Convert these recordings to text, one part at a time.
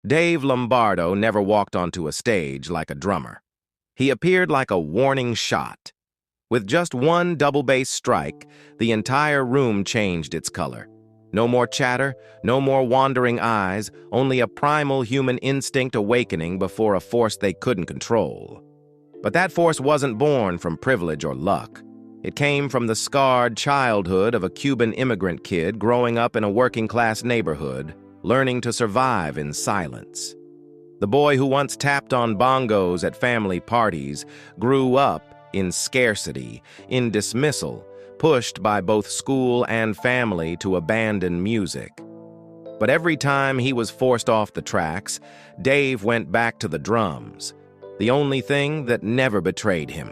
Dave Lombardo never walked onto a stage like a drummer. He appeared like a warning shot. With just one double bass strike, the entire room changed its color. No more chatter, no more wandering eyes, only a primal human instinct awakening before a force they couldn't control. But that force wasn't born from privilege or luck. It came from the scarred childhood of a Cuban immigrant kid growing up in a working-class neighborhood, learning to survive in silence. The boy who once tapped on bongos at family parties grew up in scarcity, in dismissal, pushed by both school and family to abandon music. But every time he was forced off the tracks, Dave went back to the drums, the only thing that never betrayed him.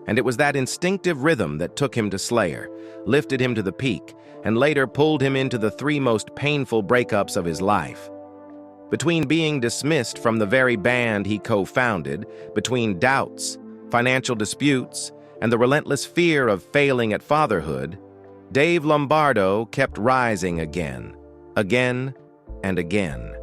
And it was that instinctive rhythm that took him to Slayer, lifted him to the peak, and later pulled him into the three most painful breakups of his life. Between being dismissed from the very band he co-founded, between doubts, financial disputes, and the relentless fear of failing at fatherhood, Dave Lombardo kept rising again and again.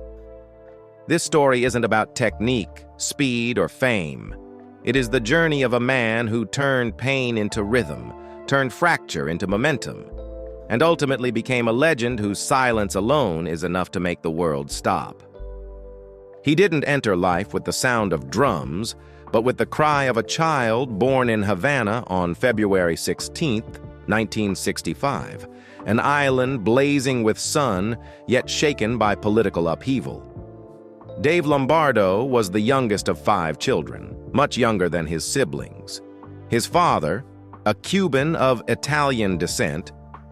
This story isn't about technique, speed, or fame. It is the journey of a man who turned pain into rhythm, turned fracture into momentum, and ultimately became a legend whose silence alone is enough to make the world stop. He didn't enter life with the sound of drums, but with the cry of a child born in Havana on February 16, 1965, an island blazing with sun, yet shaken by political upheaval. Dave Lombardo was the youngest of 5 children, much younger than his siblings. His father, a Cuban of Italian descent,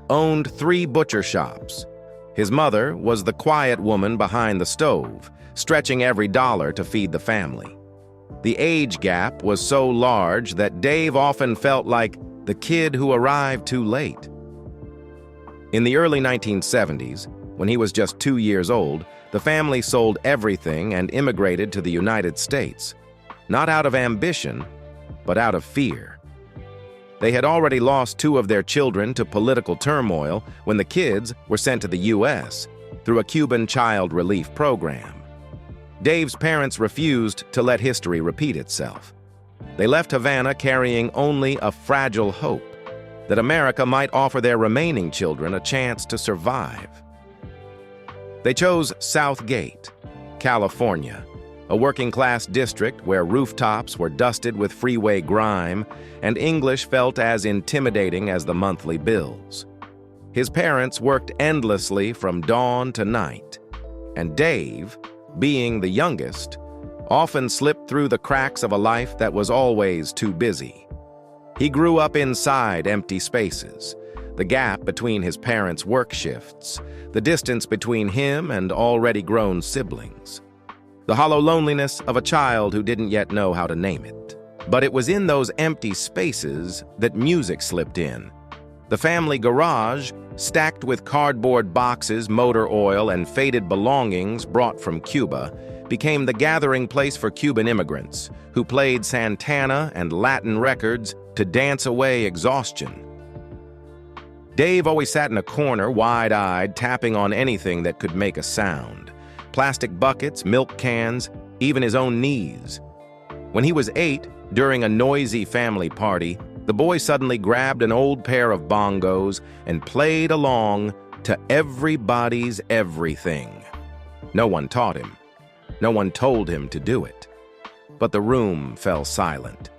owned 3 butcher shops. His mother was the quiet woman behind the stove, stretching every dollar to feed the family. The age gap was so large that Dave often felt like the kid who arrived too late. In the early 1970s, when he was just 2 years old, the family sold everything and immigrated to the United States, not out of ambition, but out of fear. They had already lost 2 of their children to political turmoil when the kids were sent to the U.S. through a Cuban child relief program. Dave's parents refused to let history repeat itself. They left Havana carrying only a fragile hope that America might offer their remaining children a chance to survive. They chose Southgate, California, a working-class district where rooftops were dusted with freeway grime and English felt as intimidating as the monthly bills. His parents worked endlessly from dawn to night, and Dave, being the youngest, often slipped through the cracks of a life that was always too busy. He grew up inside empty spaces, the gap between his parents' work shifts, the distance between him and already grown siblings, the hollow loneliness of a child who didn't yet know how to name it. But it was in those empty spaces that music slipped in. The family garage, stacked with cardboard boxes, motor oil, and faded belongings brought from Cuba, became the gathering place for Cuban immigrants who played Santana and Latin records to dance away exhaustion. Dave always sat in a corner, wide-eyed, tapping on anything that could make a sound. Plastic buckets, milk cans, even his own knees. When he was 8, during a noisy family party, the boy suddenly grabbed an old pair of bongos and played along to Everybody's Everything. No one taught him. No one told him to do it. But the room fell silent.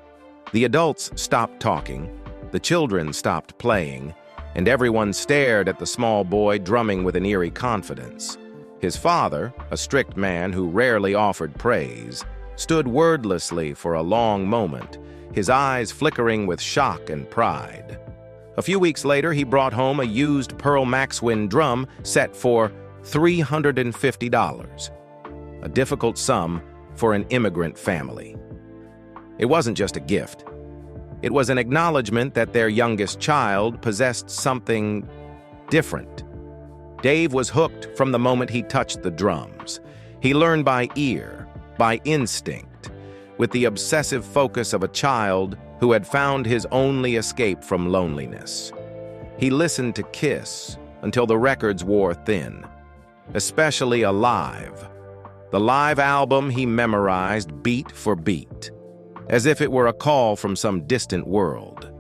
The adults stopped talking, the children stopped playing, and everyone stared at the small boy drumming with an eerie confidence. His father, a strict man who rarely offered praise, stood wordlessly for a long moment, his eyes flickering with shock and pride. A few weeks later, he brought home a used Pearl Maxwin drum set for $350, a difficult sum for an immigrant family. It wasn't just a gift. It was an acknowledgement that their youngest child possessed something different. Dave was hooked from the moment he touched the drums. He learned by ear, by instinct, with the obsessive focus of a child who had found his only escape from loneliness. He listened to Kiss until the records wore thin, especially Alive. The live album he memorized beat for beat, as if it were a call from some distant world.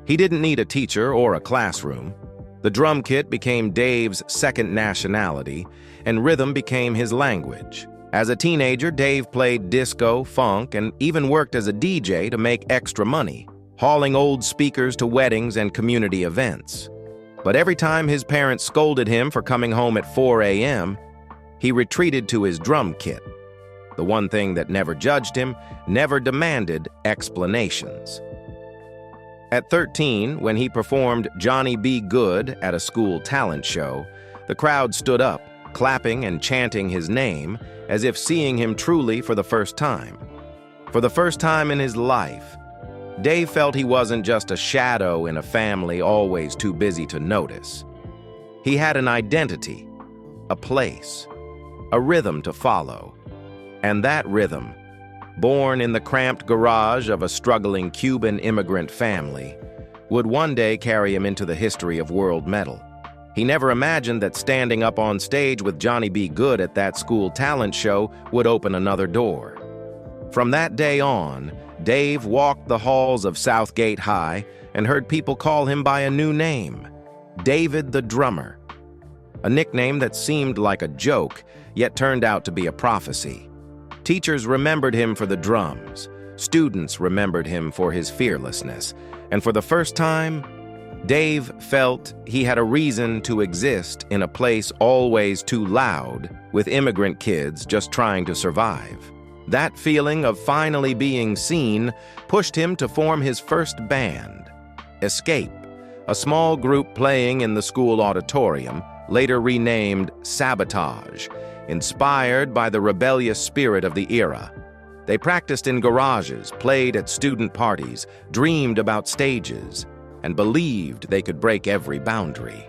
He didn't need a teacher or a classroom. The drum kit became Dave's second nationality, and rhythm became his language. As a teenager, Dave played disco, funk, and even worked as a DJ to make extra money, hauling old speakers to weddings and community events. But every time his parents scolded him for coming home at 4 a.m., he retreated to his drum kit. The one thing that never judged him, never demanded explanations. At 13, when he performed Johnny Be Good at a school talent show, the crowd stood up, clapping and chanting his name, as if seeing him truly for the first time. For the first time in his life, Dave felt he wasn't just a shadow in a family always too busy to notice. He had an identity, a place, a rhythm to follow. And that rhythm, born in the cramped garage of a struggling Cuban immigrant family, would one day carry him into the history of world metal. He never imagined that standing up on stage with Johnny Be Good at that school talent show would open another door. From that day on, Dave walked the halls of Southgate High and heard people call him by a new name, David the Drummer, a nickname that seemed like a joke, yet turned out to be a prophecy. Teachers remembered him for the drums, students remembered him for his fearlessness, and for the first time, Dave felt he had a reason to exist in a place always too loud, with immigrant kids just trying to survive. That feeling of finally being seen pushed him to form his first band, Escape, a small group playing in the school auditorium, later renamed Sabotage, inspired by the rebellious spirit of the era. They practiced in garages, played at student parties, dreamed about stages, and believed they could break every boundary.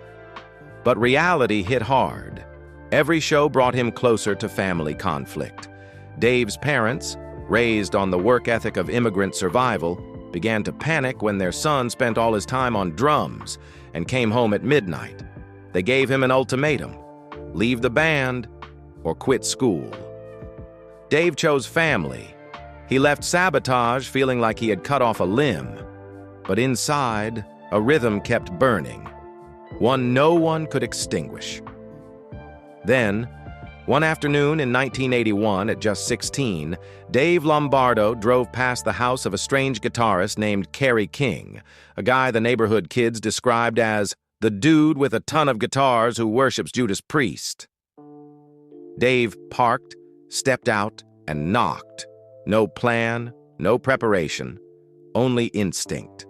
But reality hit hard. Every show brought him closer to family conflict. Dave's parents, raised on the work ethic of immigrant survival, began to panic when their son spent all his time on drums and came home at midnight. They gave him an ultimatum: leave the band or quit school. Dave chose family. He left Sabotage feeling like he had cut off a limb. But inside, a rhythm kept burning, one no one could extinguish. Then, one afternoon in 1981, at just 16, Dave Lombardo drove past the house of a strange guitarist named Kerry King, a guy the neighborhood kids described as the dude with a ton of guitars who worships Judas Priest. Dave parked, stepped out, and knocked. No plan, no preparation, only instinct.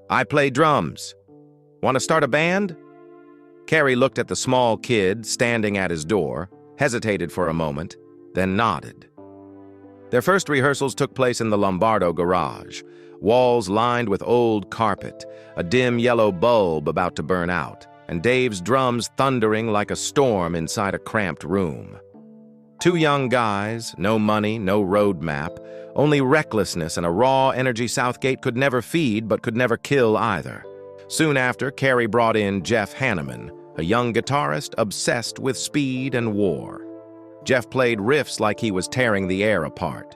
"I play drums. Want to start a band?" Kerry looked at the small kid standing at his door, hesitated for a moment, then nodded. Their first rehearsals took place in the Lombardo garage, walls lined with old carpet, a dim yellow bulb about to burn out, and Dave's drums thundering like a storm inside a cramped room. Two young guys, no money, no roadmap, only recklessness and a raw energy Southgate could never feed but could never kill either. Soon after, Kerry brought in Jeff Hanneman, a young guitarist obsessed with speed and war. Jeff played riffs like he was tearing the air apart.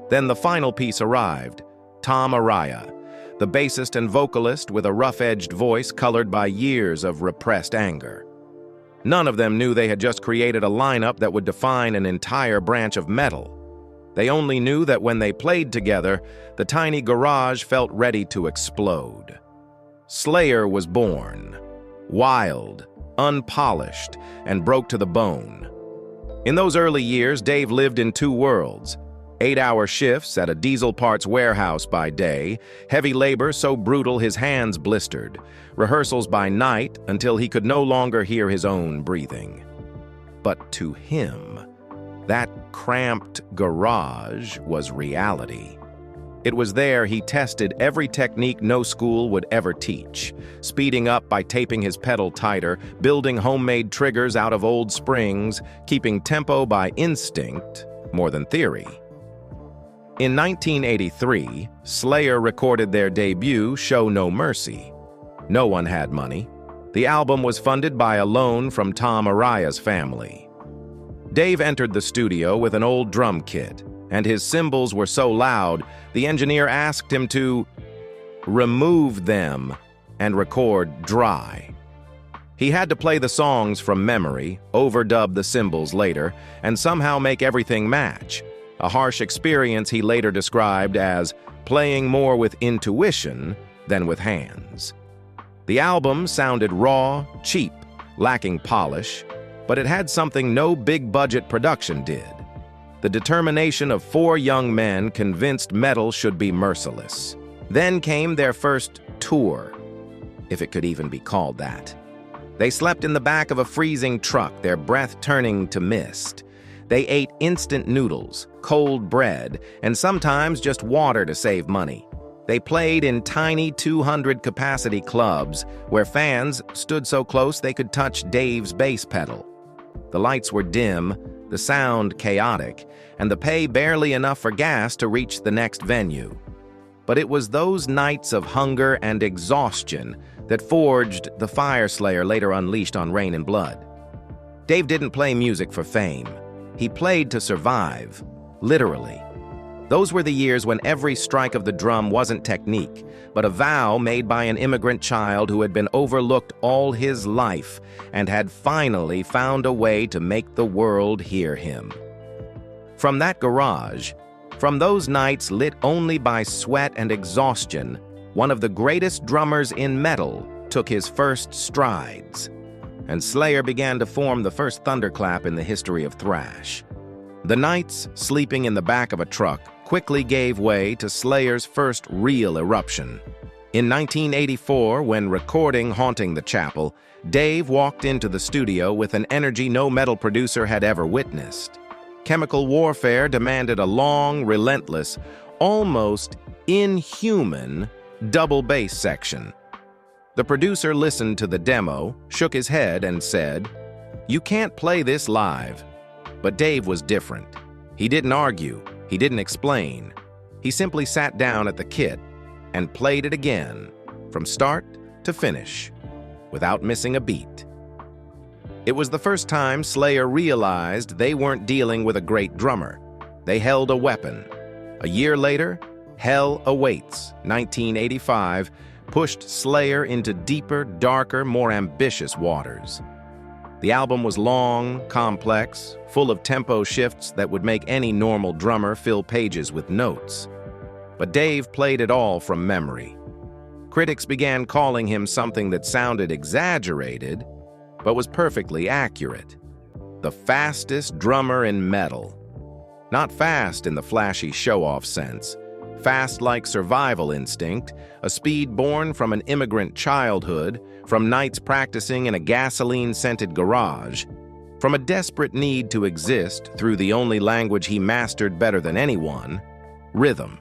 Then the final piece arrived, Tom Araya, the bassist and vocalist with a rough-edged voice colored by years of repressed anger. None of them knew they had just created a lineup that would define an entire branch of metal. They only knew that when they played together, the tiny garage felt ready to explode. Slayer was born, wild, unpolished, and broke to the bone. In those early years, Dave lived in two worlds: 8-hour shifts at a diesel parts warehouse by day, heavy labor so brutal his hands blistered, rehearsals by night until he could no longer hear his own breathing. But to him, that cramped garage was reality. It was there he tested every technique no school would ever teach, speeding up by taping his pedal tighter, building homemade triggers out of old springs, keeping tempo by instinct more than theory. In 1983, Slayer recorded their debut, Show No Mercy. No one had money. The album was funded by a loan from Tom Araya's family. Dave entered the studio with an old drum kit, and his cymbals were so loud, the engineer asked him to remove them and record dry. He had to play the songs from memory, overdub the cymbals later, and somehow make everything match, a harsh experience he later described as playing more with intuition than with hands. The album sounded raw, cheap, lacking polish, but it had something no big-budget production did. The determination of 4 young men convinced metal should be merciless. Then came their first tour, if it could even be called that. They slept in the back of a freezing truck, their breath turning to mist. They ate instant noodles, cold bread, and sometimes just water to save money. They played in tiny 200-capacity clubs where fans stood so close they could touch Dave's bass pedal. The lights were dim, the sound chaotic, and the pay barely enough for gas to reach the next venue. But it was those nights of hunger and exhaustion that forged the fire Slayer later unleashed on Rain and Blood. Dave didn't play music for fame. He played to survive, literally. Those were the years when every strike of the drum wasn't technique, but a vow made by an immigrant child who had been overlooked all his life and had finally found a way to make the world hear him. From that garage, from those nights lit only by sweat and exhaustion, one of the greatest drummers in metal took his first strides, and Slayer began to form the first thunderclap in the history of thrash. The nights sleeping in the back of a truck quickly gave way to Slayer's first real eruption. In 1984, when recording Haunting the Chapel, Dave walked into the studio with an energy no metal producer had ever witnessed. Chemical warfare demanded a long, relentless, almost inhuman double bass section. The producer listened to the demo, shook his head, and said, "You can't play this live." But Dave was different. He didn't argue. He didn't explain. He simply sat down at the kit and played it again, from start to finish, without missing a beat. It was the first time Slayer realized they weren't dealing with a great drummer. They held a weapon. A year later, Hell Awaits, 1985, pushed Slayer into deeper, darker, more ambitious waters. The album was long, complex, full of tempo shifts that would make any normal drummer fill pages with notes. But Dave played it all from memory. Critics began calling him something that sounded exaggerated, but was perfectly accurate. The fastest drummer in metal. Not fast in the flashy show-off sense. Fast like survival instinct, a speed born from an immigrant childhood, from nights practicing in a gasoline-scented garage, from a desperate need to exist through the only language he mastered better than anyone, rhythm.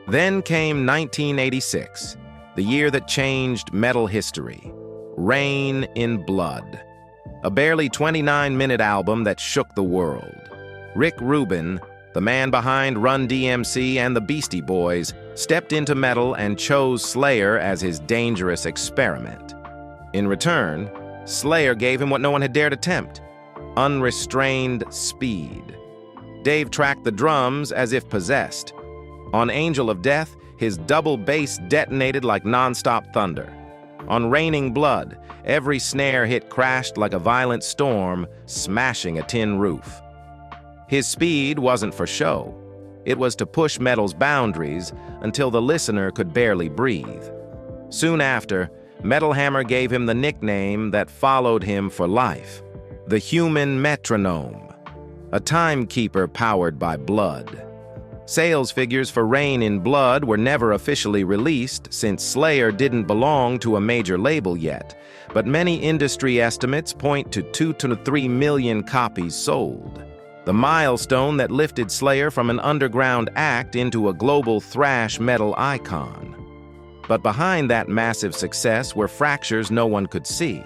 Then came 1986, the year that changed metal history. Rain in Blood, a barely 29-minute album that shook the world. Rick Rubin, the man behind Run DMC and the Beastie Boys, stepped into metal and chose Slayer as his dangerous experiment. In return, Slayer gave him what no one had dared attempt: unrestrained speed. Dave tracked the drums as if possessed. On Angel of Death, his double bass detonated like nonstop thunder. On Raining Blood, every snare hit crashed like a violent storm, smashing a tin roof. His speed wasn't for show. It was to push metal's boundaries until the listener could barely breathe. Soon after, Metal Hammer gave him the nickname that followed him for life: the Human Metronome, a timekeeper powered by blood. Sales figures for Rain in Blood were never officially released since Slayer didn't belong to a major label yet, but many industry estimates point to 2 to 3 million copies sold. The milestone that lifted Slayer from an underground act into a global thrash metal icon. But behind that massive success were fractures no one could see.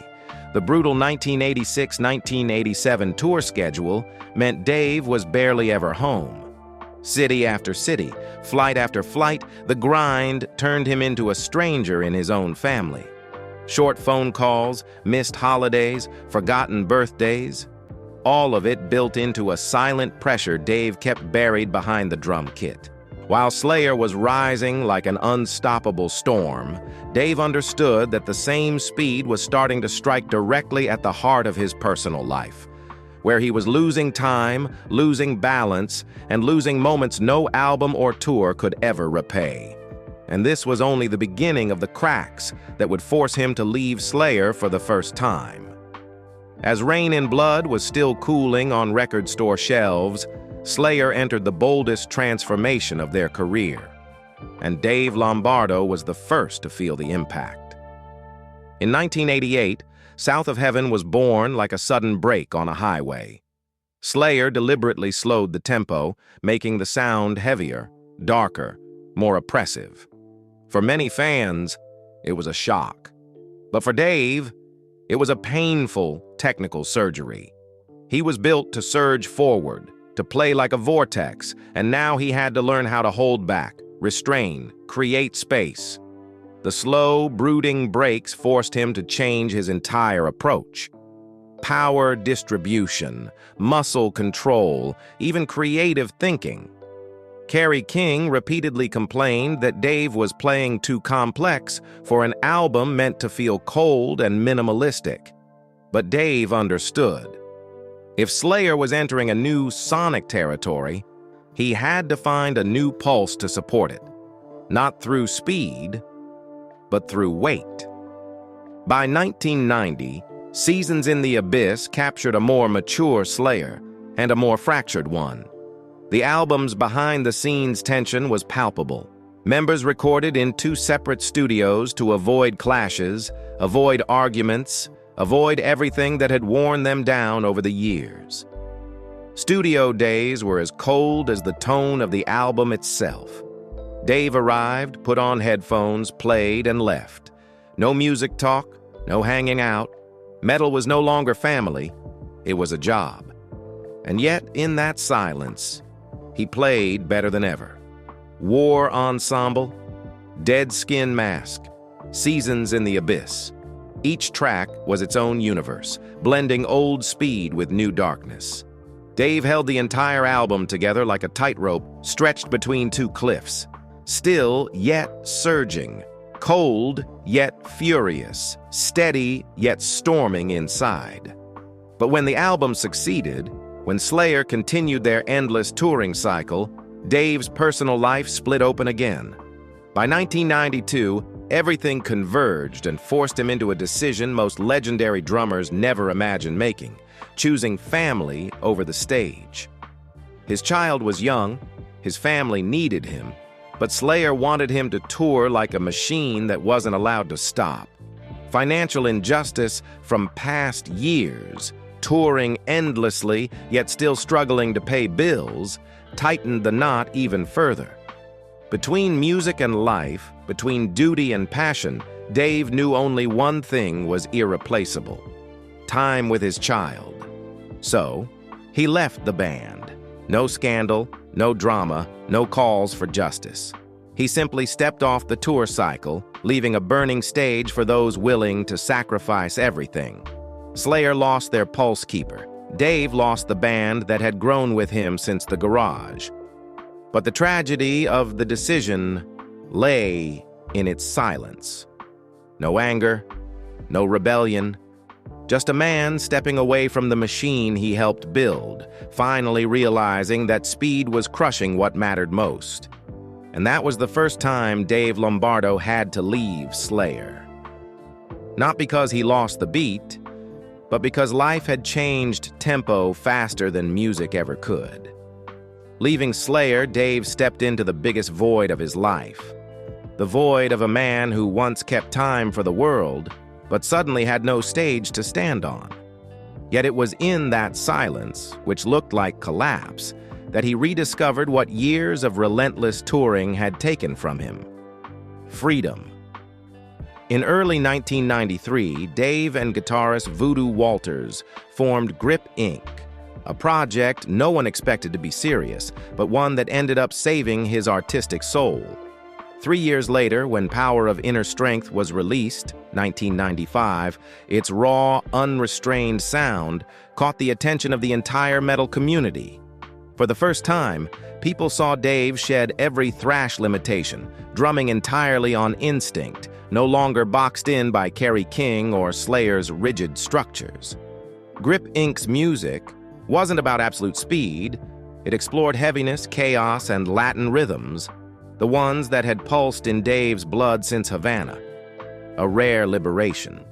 The brutal 1986-1987 tour schedule meant Dave was barely ever home. City after city, flight after flight, the grind turned him into a stranger in his own family. Short phone calls, missed holidays, forgotten birthdays. all of it built into a silent pressure Dave kept buried behind the drum kit. While Slayer was rising like an unstoppable storm, Dave understood that the same speed was starting to strike directly at the heart of his personal life, where he was losing time, losing balance, and losing moments no album or tour could ever repay. And this was only the beginning of the cracks that would force him to leave Slayer for the first time. As Rain in Blood was still cooling on record store shelves, Slayer entered the boldest transformation of their career, and Dave Lombardo was the first to feel the impact. In 1988, South of Heaven was born like a sudden break on a highway. Slayer deliberately slowed the tempo, making the sound heavier, darker, more oppressive. For many fans, it was a shock. But for Dave, it was a painful technical surgery. He was built to surge forward, to play like a vortex, and now he had to learn how to hold back, restrain, create space. The slow, brooding breaks forced him to change his entire approach. Power distribution, muscle control, even creative thinking. Kerry King repeatedly complained that Dave was playing too complex for an album meant to feel cold and minimalistic. But Dave understood. If Slayer was entering a new sonic territory, he had to find a new pulse to support it. Not through speed, but through weight. By 1990, Seasons in the Abyss captured a more mature Slayer, and a more fractured one. The album's behind-the-scenes tension was palpable. Members recorded in 2 separate studios to avoid clashes, avoid arguments, avoid everything that had worn them down over the years. Studio days were as cold as the tone of the album itself. Dave arrived, put on headphones, played, and left. No music talk, no hanging out. Metal was no longer family, it was a job. And yet, in that silence, he played better than ever. War Ensemble, Dead Skin Mask, Seasons in the Abyss. Each track was its own universe, blending old speed with new darkness. Dave held the entire album together like a tightrope stretched between 2 cliffs. Still, yet surging. Cold, yet furious. Steady, yet storming inside. But when the album succeeded, when Slayer continued their endless touring cycle, Dave's personal life split open again. By 1992, everything converged and forced him into a decision most legendary drummers never imagined making, choosing family over the stage. His child was young, his family needed him, but Slayer wanted him to tour like a machine that wasn't allowed to stop. Financial injustice from past years, touring endlessly yet still struggling to pay bills, tightened the knot even further. Between music and life, between duty and passion, Dave knew only one thing was irreplaceable: time with his child. So, he left the band. No scandal, no drama, no calls for justice. He simply stepped off the tour cycle, leaving a burning stage for those willing to sacrifice everything. Slayer lost their pulse keeper. Dave lost the band that had grown with him since the garage. But the tragedy of the decision lay in its silence. No anger, no rebellion, just a man stepping away from the machine he helped build, finally realizing that speed was crushing what mattered most. And that was the first time Dave Lombardo had to leave Slayer. Not because he lost the beat, but because life had changed tempo faster than music ever could. Leaving Slayer, Dave stepped into the biggest void of his life. The void of a man who once kept time for the world, but suddenly had no stage to stand on. Yet it was in that silence, which looked like collapse, that he rediscovered what years of relentless touring had taken from him: freedom. In early 1993, Dave and guitarist Voodoo Walters formed Grip Inc., a project no one expected to be serious, but one that ended up saving his artistic soul. 3 years later, when Power of Inner Strength was released, 1995, its raw, unrestrained sound caught the attention of the entire metal community. For the first time, people saw Dave shed every thrash limitation, drumming entirely on instinct, no longer boxed in by Kerry King or Slayer's rigid structures. Grip Inc.'s music wasn't about absolute speed. It explored heaviness, chaos, and Latin rhythms, the ones that had pulsed in Dave's blood since Havana. A rare liberation.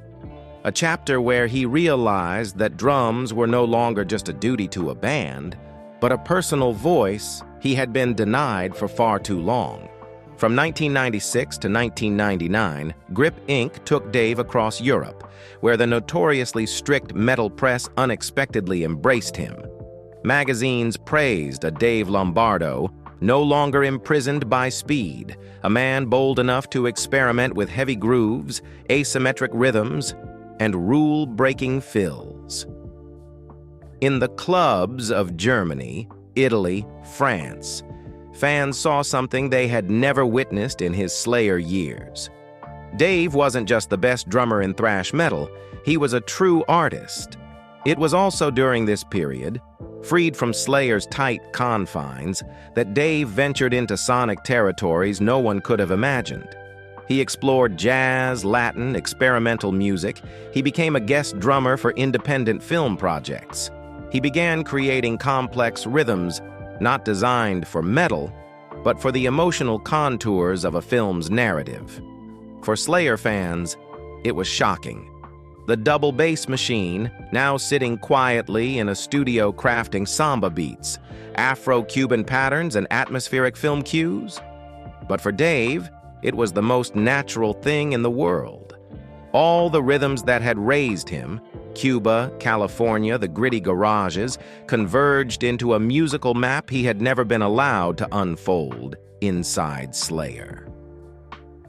A chapter where he realized that drums were no longer just a duty to a band, but a personal voice he had been denied for far too long. From 1996 to 1999, Grip Inc. took Dave across Europe, where the notoriously strict metal press unexpectedly embraced him. Magazines praised a Dave Lombardo, no longer imprisoned by speed, a man bold enough to experiment with heavy grooves, asymmetric rhythms, and rule-breaking fills. In the clubs of Germany, Italy, France, fans saw something they had never witnessed in his Slayer years. Dave wasn't just the best drummer in thrash metal, he was a true artist. It was also during this period, freed from Slayer's tight confines, that Dave ventured into sonic territories no one could have imagined. He explored jazz, Latin, experimental music. He became a guest drummer for independent film projects. He began creating complex rhythms not designed for metal, but for the emotional contours of a film's narrative. For Slayer fans, it was shocking. The double bass machine, now sitting quietly in a studio crafting samba beats, Afro-Cuban patterns, and atmospheric film cues. But for Dave, it was the most natural thing in the world. All the rhythms that had raised him, Cuba, California, the gritty garages, converged into a musical map he had never been allowed to unfold inside Slayer.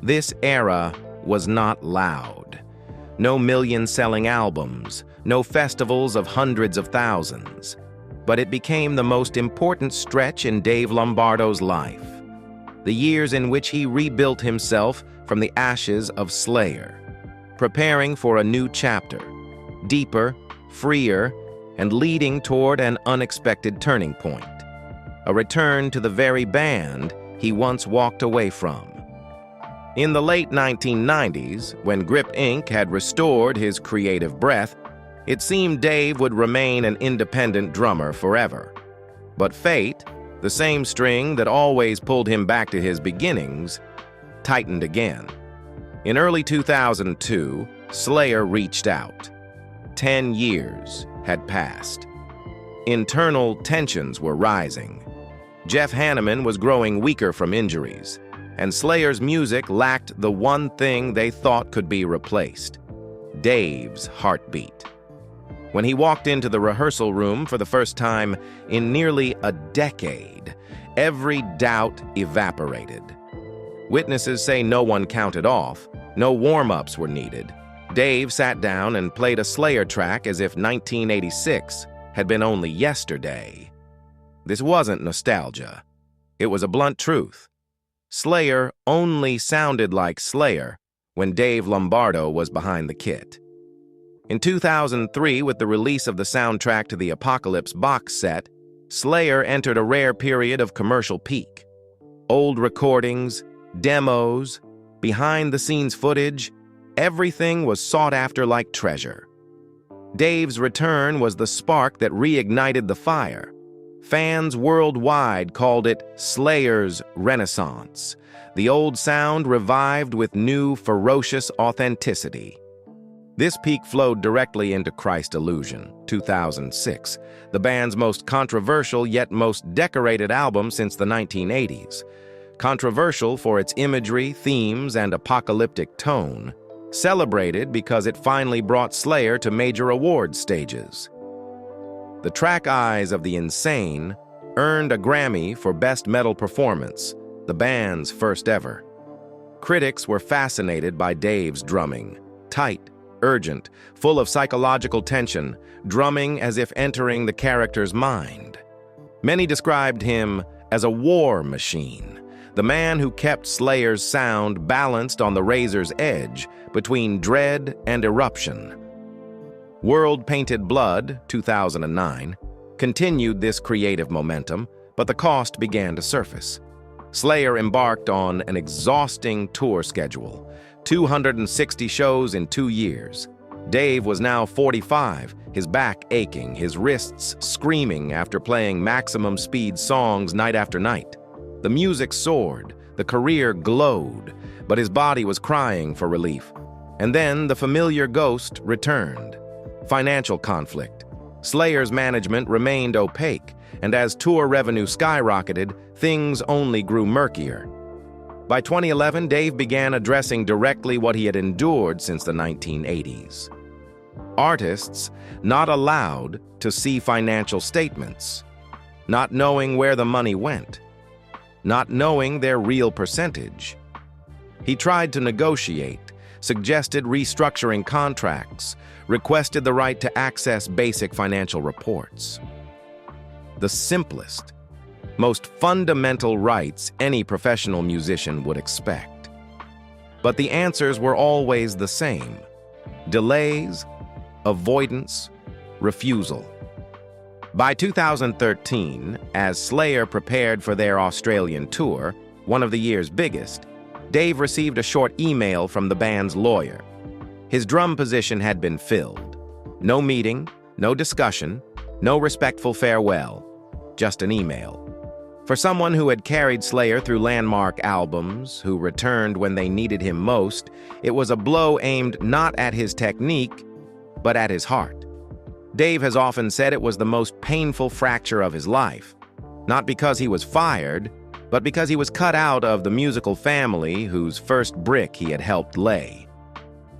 This era was not loud. No million-selling albums, no festivals of hundreds of thousands. But it became the most important stretch in Dave Lombardo's life. The years in which he rebuilt himself from the ashes of Slayer, preparing for a new chapter, deeper, freer, and leading toward an unexpected turning point. A return to the very band he once walked away from. In the late 1990s, when Grip Inc. had restored his creative breath, it seemed Dave would remain an independent drummer forever. But fate, the same string that always pulled him back to his beginnings, tightened again. In early 2002, Slayer reached out. 10 years had passed. Internal tensions were rising. Jeff Hanneman was growing weaker from injuries, and Slayer's music lacked the one thing they thought could be replaced: Dave's heartbeat. When he walked into the rehearsal room for the first time in nearly a decade, every doubt evaporated. Witnesses say no one counted off, no warm-ups were needed. Dave sat down and played a Slayer track as if 1986 had been only yesterday. This wasn't nostalgia. It was a blunt truth. Slayer only sounded like Slayer when Dave Lombardo was behind the kit. In 2003, with the release of the soundtrack to the Apocalypse box set, Slayer entered a rare period of commercial peak. Old recordings, demos, behind-the-scenes footage, everything was sought after like treasure. Dave's return was the spark that reignited the fire. Fans worldwide called it Slayer's Renaissance, the old sound revived with new, ferocious authenticity. This peak flowed directly into Christ Illusion, 2006, the band's most controversial yet most decorated album since the 1980s. Controversial for its imagery, themes, and apocalyptic tone, celebrated because it finally brought Slayer to major awards stages. The track Eyes of the Insane earned a Grammy for Best Metal Performance, the band's first ever. Critics were fascinated by Dave's drumming, tight, urgent, full of psychological tension, drumming as if entering the character's mind. Many described him as a war machine, the man who kept Slayer's sound balanced on the razor's edge between dread and eruption. World Painted Blood, 2009, continued this creative momentum, but the cost began to surface. Slayer embarked on an exhausting tour schedule, 260 shows in 2 years. Dave was now 45, his back aching, his wrists screaming after playing maximum speed songs night after night. The music soared, the career glowed, but his body was crying for relief. And then the familiar ghost returned. Financial conflict. Slayer's management remained opaque, and as tour revenue skyrocketed, things only grew murkier. By 2011, Dave began addressing directly what he had endured since the 1980s. Artists not allowed to see financial statements, not knowing where the money went, not knowing their real percentage. He tried to negotiate, suggested restructuring contracts, requested the right to access basic financial reports. The simplest, most fundamental rights any professional musician would expect. But the answers were always the same: delays, avoidance, refusal. By 2013, as Slayer prepared for their Australian tour, one of the year's biggest, Dave received a short email from the band's lawyer. His drum position had been filled. No meeting, no discussion, no respectful farewell, just an email. For someone who had carried Slayer through landmark albums, who returned when they needed him most, it was a blow aimed not at his technique, but at his heart. Dave has often said it was the most painful fracture of his life, not because he was fired, but because he was cut out of the musical family whose first brick he had helped lay.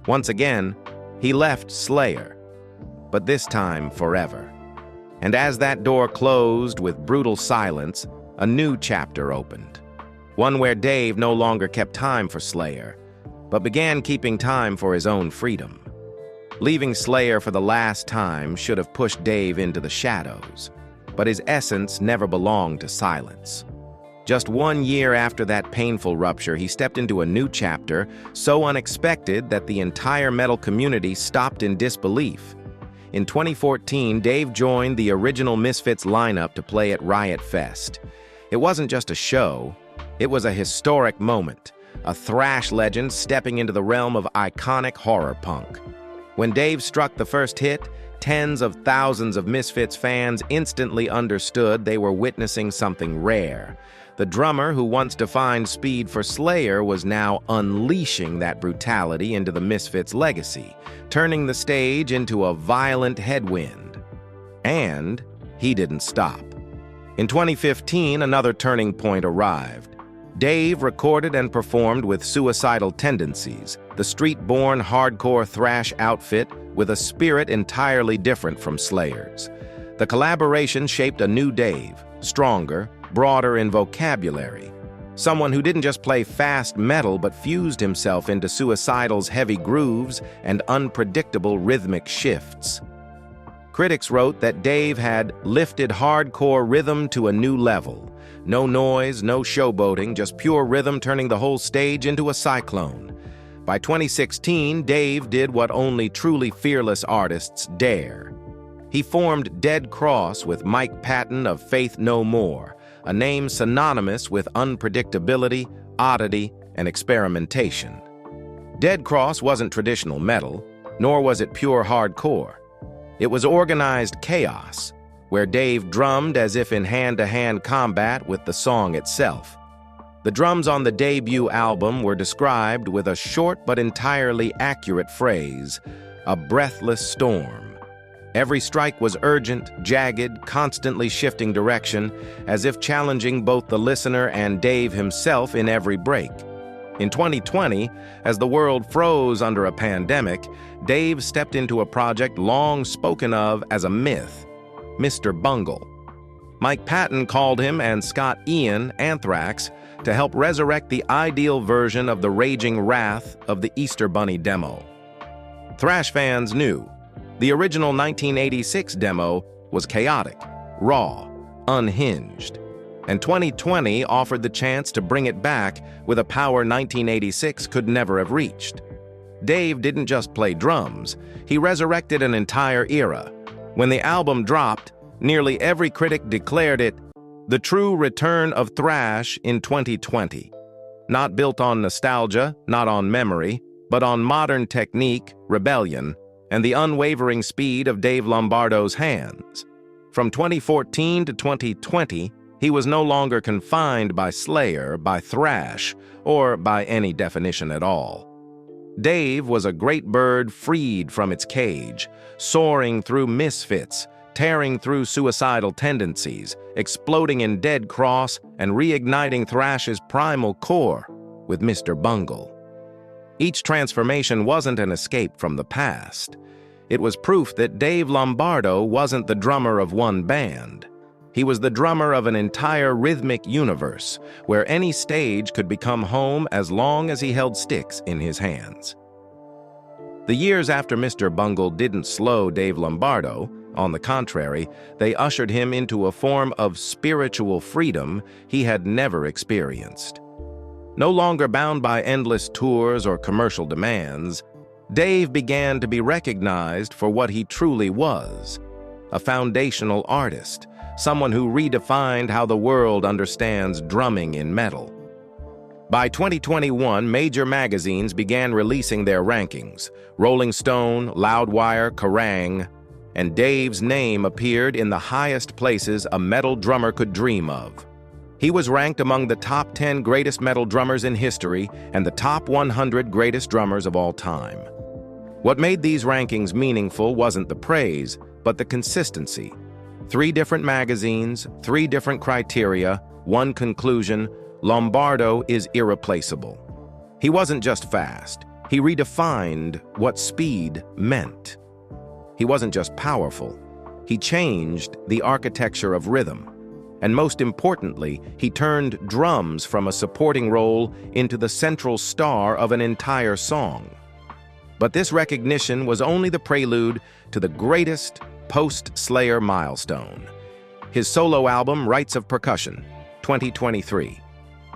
Once again, he left Slayer, but this time forever. And as that door closed with brutal silence, a new chapter opened. One where Dave no longer kept time for Slayer, but began keeping time for his own freedom. Leaving Slayer for the last time should have pushed Dave into the shadows, but his essence never belonged to silence. Just 1 year after that painful rupture, he stepped into a new chapter, so unexpected that the entire metal community stopped in disbelief. In 2014, Dave joined the original Misfits lineup to play at Riot Fest. It wasn't just a show, it was a historic moment, a thrash legend stepping into the realm of iconic horror punk. When Dave struck the first hit, tens of thousands of Misfits fans instantly understood they were witnessing something rare. The drummer who once defined speed for Slayer was now unleashing that brutality into the Misfits' legacy, turning the stage into a violent headwind. And he didn't stop. In 2015, another turning point arrived. Dave recorded and performed with Suicidal Tendencies, the street-born hardcore thrash outfit with a spirit entirely different from Slayer's. The collaboration shaped a new Dave, stronger, broader in vocabulary. Someone who didn't just play fast metal but fused himself into Suicidal's heavy grooves and unpredictable rhythmic shifts. Critics wrote that Dave had lifted hardcore rhythm to a new level. No noise, no showboating, just pure rhythm turning the whole stage into a cyclone. By 2016, Dave did what only truly fearless artists dare. He formed Dead Cross with Mike Patton of Faith No More, a name synonymous with unpredictability, oddity, and experimentation. Dead Cross wasn't traditional metal, nor was it pure hardcore. It was organized chaos, where Dave drummed as if in hand-to-hand combat with the song itself. The drums on the debut album were described with a short but entirely accurate phrase, a breathless storm. Every strike was urgent, jagged, constantly shifting direction, as if challenging both the listener and Dave himself in every break. In 2020, as the world froze under a pandemic, Dave stepped into a project long spoken of as a myth, Mr. Bungle. Mike Patton called him and Scott Ian, Anthrax, to help resurrect the ideal version of the raging wrath of the Easter Bunny demo. Thrash fans knew. The original 1986 demo was chaotic, raw, unhinged. And 2020 offered the chance to bring it back with a power 1986 could never have reached. Dave didn't just play drums, he resurrected an entire era. When the album dropped, nearly every critic declared it the true return of thrash in 2020. Not built on nostalgia, not on memory, but on modern technique, rebellion, and the unwavering speed of Dave Lombardo's hands. From 2014 to 2020, he was no longer confined by Slayer, by thrash, or by any definition at all. Dave was a great bird freed from its cage, soaring through Misfits, tearing through Suicidal Tendencies, exploding in Dead Cross, and reigniting thrash's primal core with Mr. Bungle. Each transformation wasn't an escape from the past. It was proof that Dave Lombardo wasn't the drummer of one band. He was the drummer of an entire rhythmic universe, where any stage could become home as long as he held sticks in his hands. The years after Mr. Bungle didn't slow Dave Lombardo. On the contrary, they ushered him into a form of spiritual freedom he had never experienced. No longer bound by endless tours or commercial demands, Dave began to be recognized for what he truly was, a foundational artist, someone who redefined how the world understands drumming in metal. By 2021, major magazines began releasing their rankings: Rolling Stone, Loudwire, Kerrang!, and Dave's name appeared in the highest places a metal drummer could dream of. He was ranked among the top 10 greatest metal drummers in history and the top 100 greatest drummers of all time. What made these rankings meaningful wasn't the praise, but the consistency. 3 different magazines, 3 different criteria, one conclusion: Lombardo is irreplaceable. He wasn't just fast, he redefined what speed meant. He wasn't just powerful, he changed the architecture of rhythm. And most importantly, he turned drums from a supporting role into the central star of an entire song. But this recognition was only the prelude to the greatest post-Slayer milestone: his solo album, Rites of Percussion, 2023.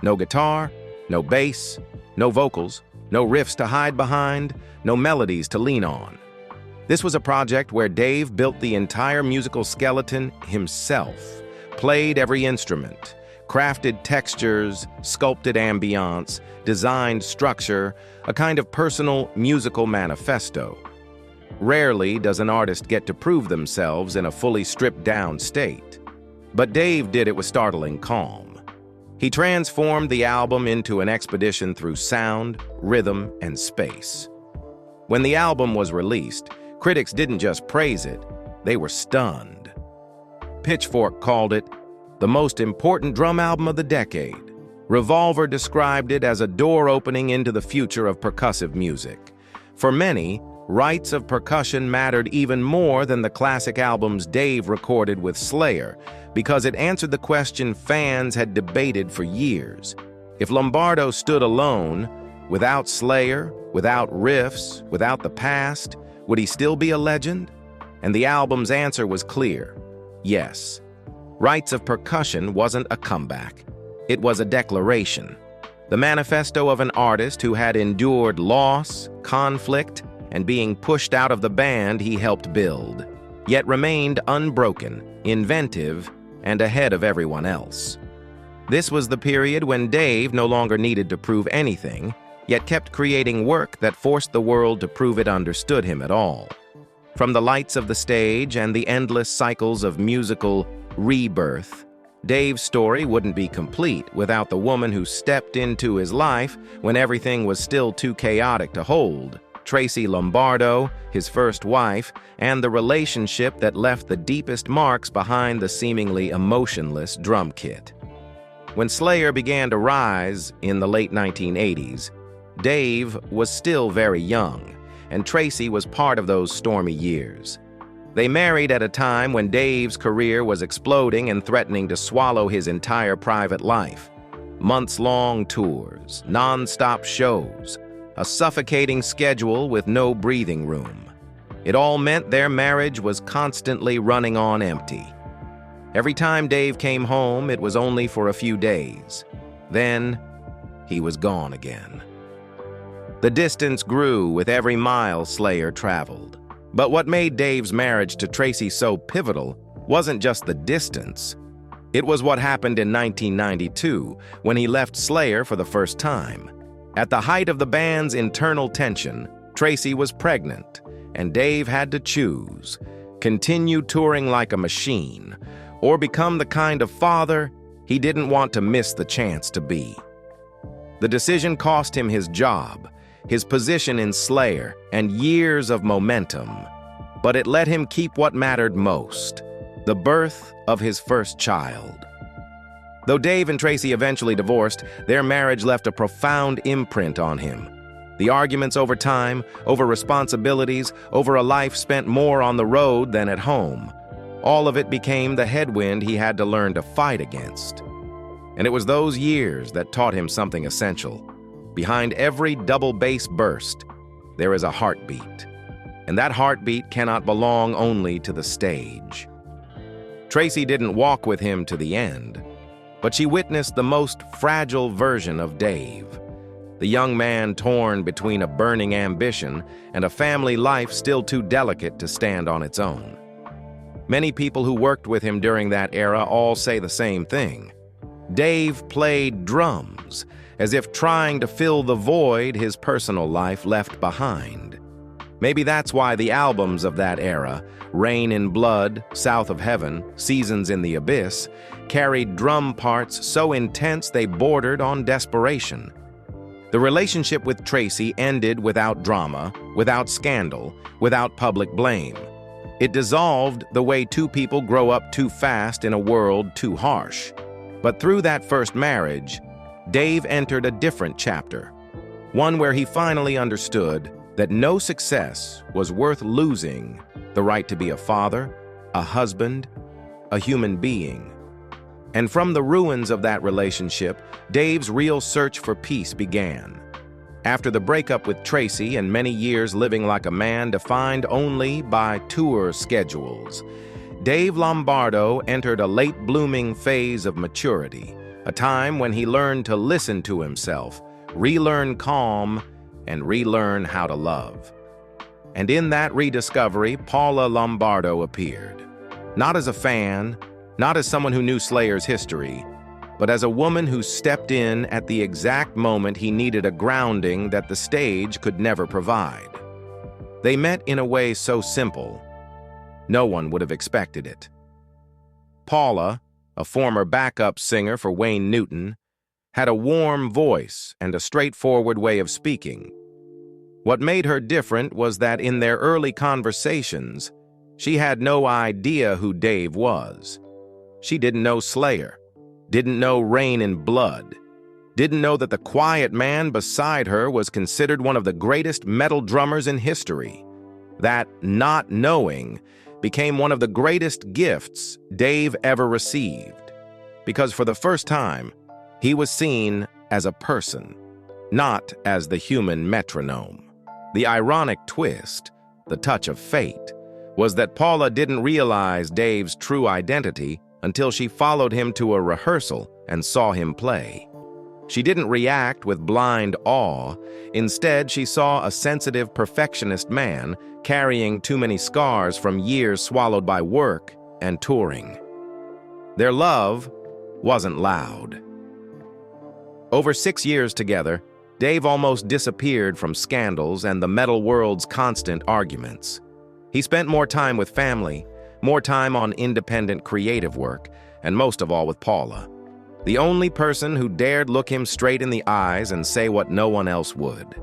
No guitar, no bass, no vocals, no riffs to hide behind, no melodies to lean on. This was a project where Dave built the entire musical skeleton himself, played every instrument, crafted textures, sculpted ambiance, designed structure, a kind of personal musical manifesto. Rarely does an artist get to prove themselves in a fully stripped-down state. But Dave did it with startling calm. He transformed the album into an expedition through sound, rhythm, and space. When the album was released, critics didn't just praise it, they were stunned. Pitchfork called it the most important drum album of the decade. Revolver described it as a door opening into the future of percussive music. For many, Rites of Percussion mattered even more than the classic albums Dave recorded with Slayer, because it answered the question fans had debated for years. If Lombardo stood alone, without Slayer, without riffs, without the past, would he still be a legend? And the album's answer was clear: yes. Rites of Percussion wasn't a comeback. It was a declaration. The manifesto of an artist who had endured loss, conflict, and being pushed out of the band he helped build, yet remained unbroken, inventive, and ahead of everyone else. This was the period when Dave no longer needed to prove anything, yet kept creating work that forced the world to prove it understood him at all. From the lights of the stage and the endless cycles of musical rebirth, Dave's story wouldn't be complete without the woman who stepped into his life when everything was still too chaotic to hold: Tracy Lombardo, his first wife, and the relationship that left the deepest marks behind the seemingly emotionless drum kit. When Slayer began to rise in the late 1980s, Dave was still very young, and Tracy was part of those stormy years. They married at a time when Dave's career was exploding and threatening to swallow his entire private life. Months-long tours, non-stop shows, a suffocating schedule with no breathing room. It all meant their marriage was constantly running on empty. Every time Dave came home, it was only for a few days. Then, he was gone again. The distance grew with every mile Slayer traveled. But what made Dave's marriage to Tracy so pivotal wasn't just the distance. It was what happened in 1992 when he left Slayer for the first time. At the height of the band's internal tension, Tracy was pregnant, and Dave had to choose: continue touring like a machine, or become the kind of father he didn't want to miss the chance to be. The decision cost him his job, his position in Slayer, and years of momentum, but it let him keep what mattered most: the birth of his first child. Though Dave and Tracy eventually divorced, their marriage left a profound imprint on him. The arguments over time, over responsibilities, over a life spent more on the road than at home, all of it became the headwind he had to learn to fight against. And it was those years that taught him something essential. Behind every double bass burst, there is a heartbeat. And that heartbeat cannot belong only to the stage. Tracy didn't walk with him to the end, but she witnessed the most fragile version of Dave. The young man torn between a burning ambition and a family life still too delicate to stand on its own. Many people who worked with him during that era all say the same thing. Dave played drums, as if trying to fill the void his personal life left behind. Maybe that's why the albums of that era, Rain in Blood, South of Heaven, Seasons in the Abyss, carried drum parts so intense they bordered on desperation. The relationship with Tracy ended without drama, without scandal, without public blame. It dissolved the way two people grow up too fast in a world too harsh. But through that first marriage, Dave entered a different chapter, one where he finally understood that no success was worth losing the right to be a father, a husband, a human being. And from the ruins of that relationship, Dave's real search for peace began. After the breakup with Tracy and many years living like a man defined only by tour schedules, Dave Lombardo entered a late-blooming phase of maturity, a time when he learned to listen to himself, relearn calm, and relearn how to love. And in that rediscovery, Paula Lombardo appeared. Not as a fan, not as someone who knew Slayer's history, but as a woman who stepped in at the exact moment he needed a grounding that the stage could never provide. They met in a way so simple, no one would have expected it. Paula, a former backup singer for Wayne Newton, had a warm voice and a straightforward way of speaking. What made her different was that in their early conversations, she had no idea who Dave was. She didn't know Slayer, didn't know Rain in Blood, didn't know that the quiet man beside her was considered one of the greatest metal drummers in history. That not knowing became one of the greatest gifts Dave ever received, because for the first time, he was seen as a person, not as the human metronome. The ironic twist, the touch of fate, was that Paula didn't realize Dave's true identity until she followed him to a rehearsal and saw him play. She didn't react with blind awe. Instead, she saw a sensitive, perfectionist man carrying too many scars from years swallowed by work and touring. Their love wasn't loud. Over 6 years together, Dave almost disappeared from scandals and the metal world's constant arguments. He spent more time with family, more time on independent creative work, and most of all with Paula, the only person who dared look him straight in the eyes and say what no one else would.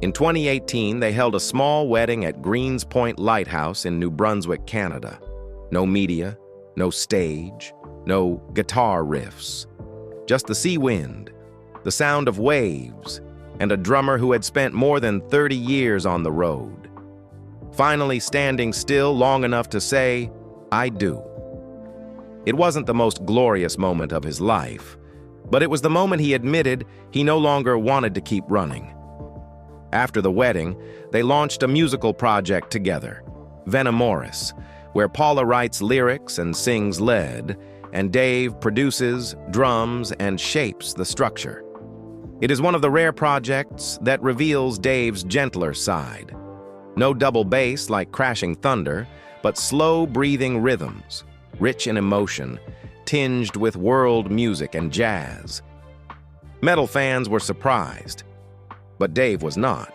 In 2018, they held a small wedding at Greens Point Lighthouse in New Brunswick, Canada. No media, no stage, no guitar riffs. Just the sea wind, the sound of waves, and a drummer who had spent more than 30 years on the road. Finally standing still long enough to say, "I do." It wasn't the most glorious moment of his life, but it was the moment he admitted he no longer wanted to keep running. After the wedding, they launched a musical project together, Venomoris, where Paula writes lyrics and sings lead, and Dave produces, drums, and shapes the structure. It is one of the rare projects that reveals Dave's gentler side. No double bass like crashing thunder, but slow-breathing rhythms, rich in emotion, tinged with world music and jazz. Metal fans were surprised, but Dave was not.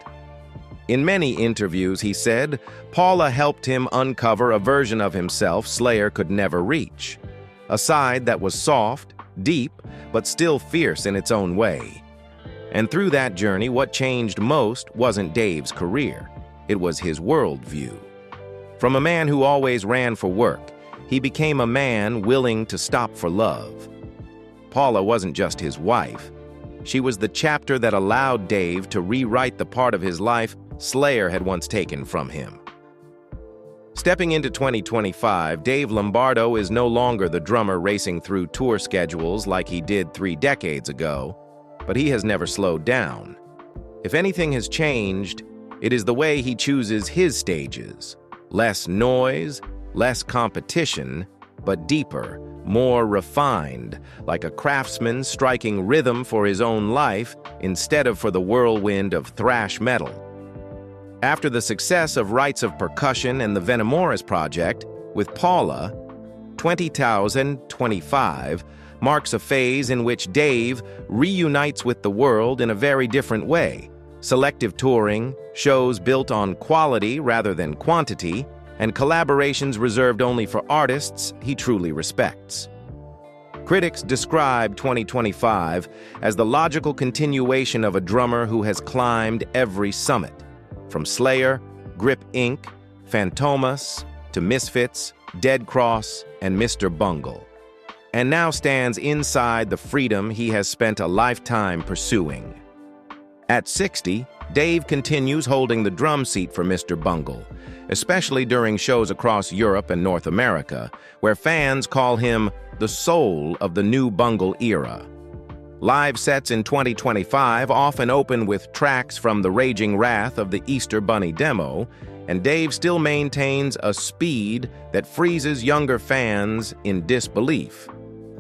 In many interviews, he said, Paula helped him uncover a version of himself Slayer could never reach. A side that was soft, deep, but still fierce in its own way. And through that journey, what changed most wasn't Dave's career. It was his worldview. From a man who always ran for work, he became a man willing to stop for love. Paula wasn't just his wife. She was the chapter that allowed Dave to rewrite the part of his life Slayer had once taken from him. Stepping into 2025, Dave Lombardo is no longer the drummer racing through tour schedules like he did 3 decades ago, but he has never slowed down. If anything has changed, it is the way he chooses his stages. Less noise, less competition, but deeper, more refined, like a craftsman striking rhythm for his own life instead of for the whirlwind of thrash metal. After the success of Rites of Percussion and the Venomoris project, with Paula, 2025 marks a phase in which Dave reunites with the world in a very different way. Selective touring, shows built on quality rather than quantity, and collaborations reserved only for artists he truly respects. Critics describe 2025 as the logical continuation of a drummer who has climbed every summit. From Slayer, Grip Inc., Fantomas, to Misfits, Dead Cross, and Mr. Bungle, and now stands inside the freedom he has spent a lifetime pursuing. At 60, Dave continues holding the drum seat for Mr. Bungle, especially during shows across Europe and North America, where fans call him the soul of the new Bungle era. Live sets in 2025 often open with tracks from The Raging Wrath of the Easter Bunny demo, and Dave still maintains a speed that freezes younger fans in disbelief.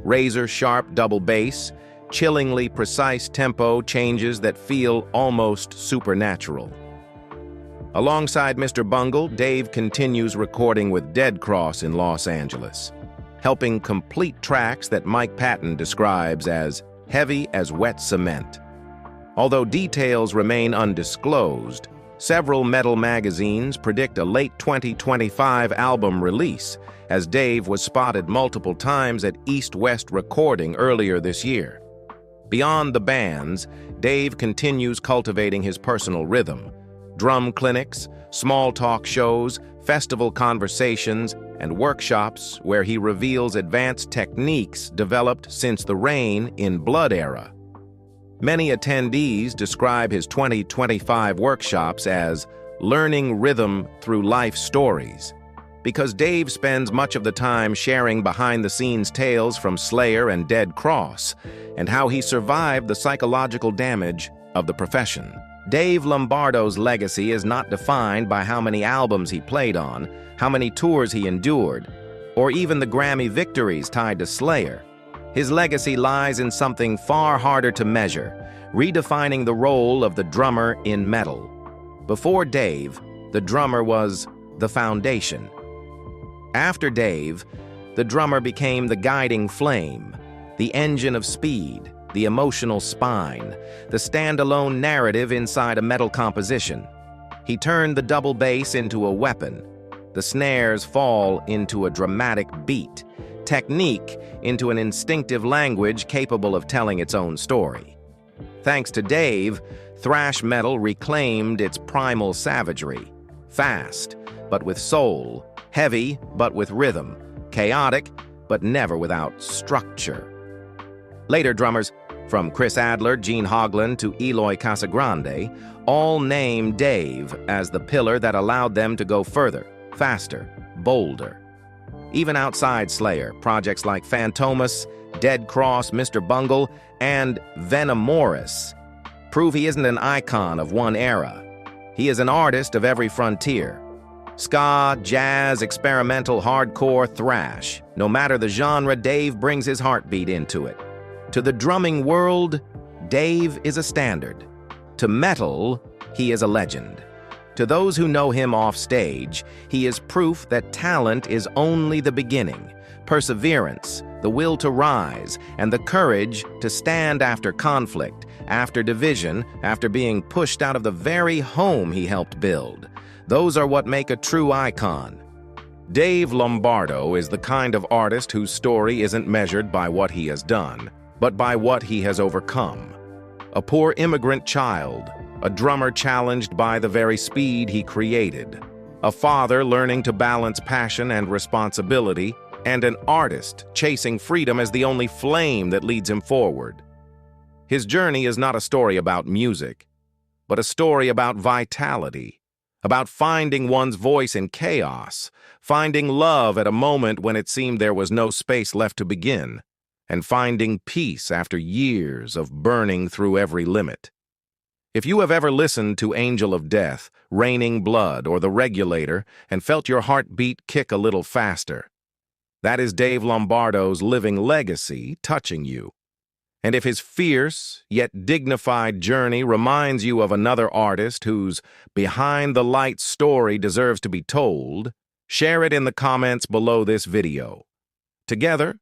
Razor-sharp double bass, chillingly precise tempo changes that feel almost supernatural. Alongside Mr. Bungle, Dave continues recording with Dead Cross in Los Angeles, helping complete tracks that Mike Patton describes as heavy as wet cement. Although details remain undisclosed, several metal magazines predict a late 2025 album release, as Dave was spotted multiple times at East-West Recording earlier this year. Beyond the bands, Dave continues cultivating his personal rhythm. Drum clinics, small talk shows, festival conversations, and workshops where he reveals advanced techniques developed since the Rain in Blood era. Many attendees describe his 2025 workshops as learning rhythm through life stories, because Dave spends much of the time sharing behind-the-scenes tales from Slayer and Dead Cross, and how he survived the psychological damage of the profession. Dave Lombardo's legacy is not defined by how many albums he played on, how many tours he endured, or even the Grammy victories tied to Slayer. His legacy lies in something far harder to measure, redefining the role of the drummer in metal. Before Dave, the drummer was the foundation. After Dave, the drummer became the guiding flame, the engine of speed, the emotional spine, the standalone narrative inside a metal composition. He turned the double bass into a weapon, the snares fall into a dramatic beat, technique into an instinctive language capable of telling its own story. Thanks to Dave, thrash metal reclaimed its primal savagery, fast, but with soul, heavy, but with rhythm, chaotic, but never without structure. Later drummers, from Chris Adler, Gene Hoglan, to Eloy Casagrande, all name Dave as the pillar that allowed them to go further, faster, bolder. Even outside Slayer, projects like Fantomas, Dead Cross, Mr. Bungle, and Venomoris prove he isn't an icon of one era. He is an artist of every frontier. Ska, jazz, experimental, hardcore, thrash. No matter the genre, Dave brings his heartbeat into it. To the drumming world, Dave is a standard. To metal, he is a legend. To those who know him off stage, he is proof that talent is only the beginning. Perseverance, the will to rise, and the courage to stand after conflict, after division, after being pushed out of the very home he helped build. Those are what make a true icon. Dave Lombardo is the kind of artist whose story isn't measured by what he has done, but by what he has overcome. A poor immigrant child, a drummer challenged by the very speed he created, a father learning to balance passion and responsibility, and an artist chasing freedom as the only flame that leads him forward. His journey is not a story about music, but a story about vitality, about finding one's voice in chaos, finding love at a moment when it seemed there was no space left to begin, and finding peace after years of burning through every limit. If you have ever listened to Angel of Death, Raining Blood, or The Regulator and felt your heartbeat kick a little faster, that is Dave Lombardo's living legacy touching you. And if his fierce, yet dignified journey reminds you of another artist whose behind-the-lights story deserves to be told, share it in the comments below this video. Together,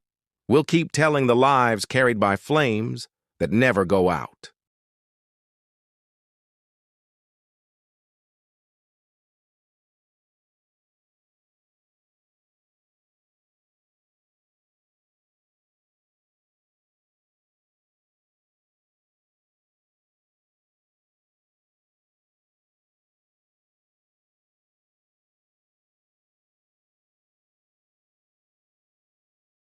we'll keep telling the lives carried by flames that never go out.